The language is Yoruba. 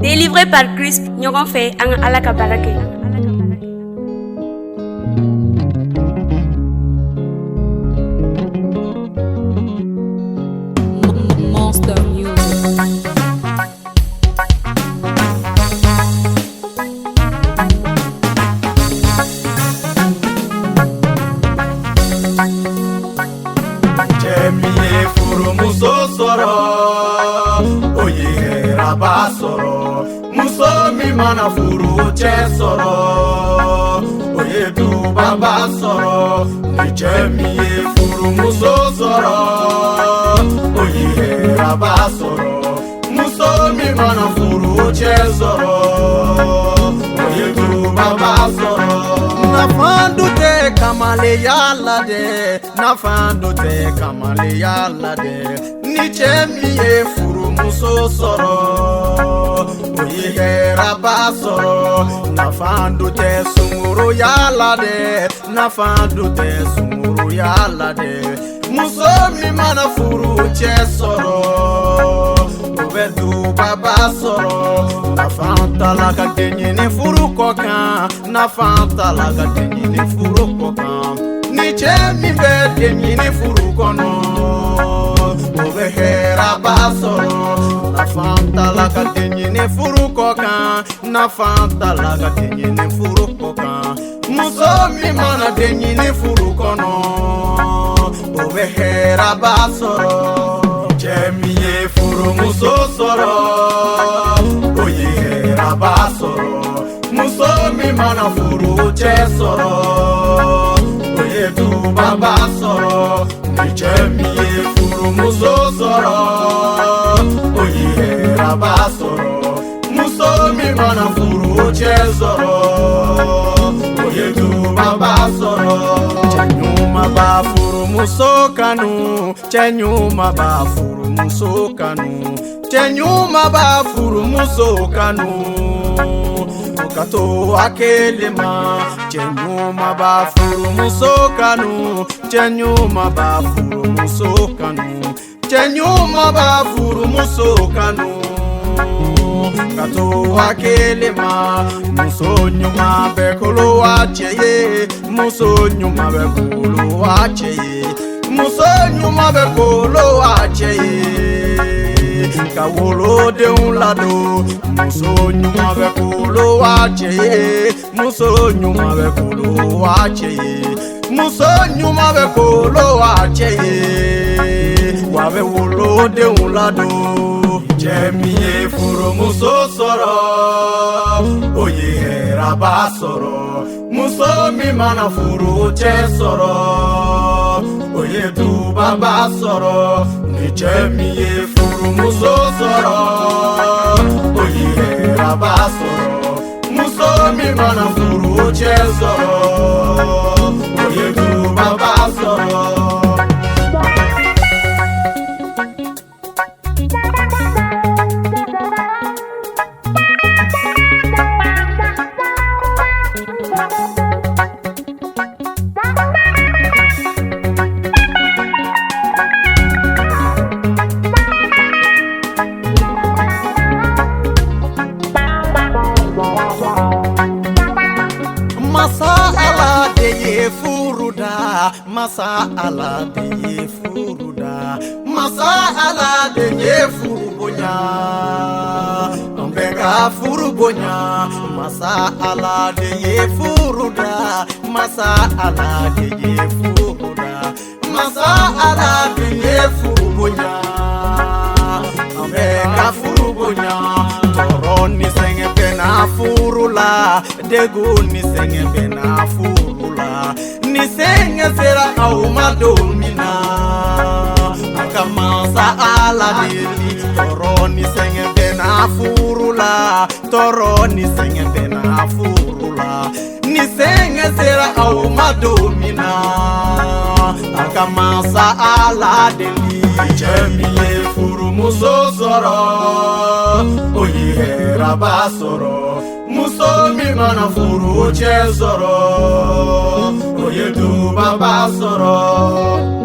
Délivré par Christ, nous avons fait un alakabarake. Monster Music. Chemiye furu muso soro, oye raba soro. Muso mi mana furu che soro, oye du baba soro. Ni chemiye furu muso soro, oye raba soro. Muso mi mana furu che soro, oye du baba soro. Na fandu te kamale yalla de, na fandu te kamale yalla de. Ni chemiye furu muso soro, oye raba soro. Na fandu te sumuru yalla de, na fandu te sumuru yalla de. Muso mi mana furu che soro, obedu baba soro. Na fanta la kadenye ne furu kokan, na fanta la kadenye ne furu kokan. Ni chemi bedenye ne furu kono, obehera basoro. Na fanta la kadenye ne furu kokan, na fanta la kadenye ne furu kokan. Muso mi mana denye ne furu kono, obehera basoro. Chemiye furu muso soro, oye raba soro. Muso mi mana furu che soro, oye du baba soro. Ni chemiye furu muso soro, oye raba soro. Muso mi mana furu che soro, oye du baba soro. Chenyuma ba furu muso kanu, chenyuma ba furu muso kanu, chenyuma ba furu muso kanu. Okato akelema, chenyuma ba furu muso kanu, chenyuma ba furu muso kanu, chenyuma ba furu muso kanu. Kato akelema, muso nyuma bekolo acheye, muso nyuma bekolo acheye, muso nyuma bekolo acheye. Kawolo de un lado, muso nyuma bekolo acheye, muso nyuma bekolo acheye, muso nyuma bekolo acheye. Wabe wolo de un lado. Chemiye furu muso soro, oye raba soro. Muso mi mana furu che soro, oye du baba soro. Ni chemiye furu muso soro, oye raba soro. Muso mi mana furu che soro, oye du baba soro. Masa ala de ye furuda, masa ala de ye furubonya, ambega furubonya. Masa ala de ye furuda, masa ala de ye furuda, masa ala de ye furubonya, ambega furubonya. Toroni senge bena furula, degu ni senge bena furula. Ni senge sera auma domina, akamansa ala deli. Toro ni senge bena furula, toro ni senge bena furula. Ni senge sera auma domina, akamansa ala deli. Chemiye furu muso soro, oye raba soro. Muso mi mana furu che soro, oye du baba soro.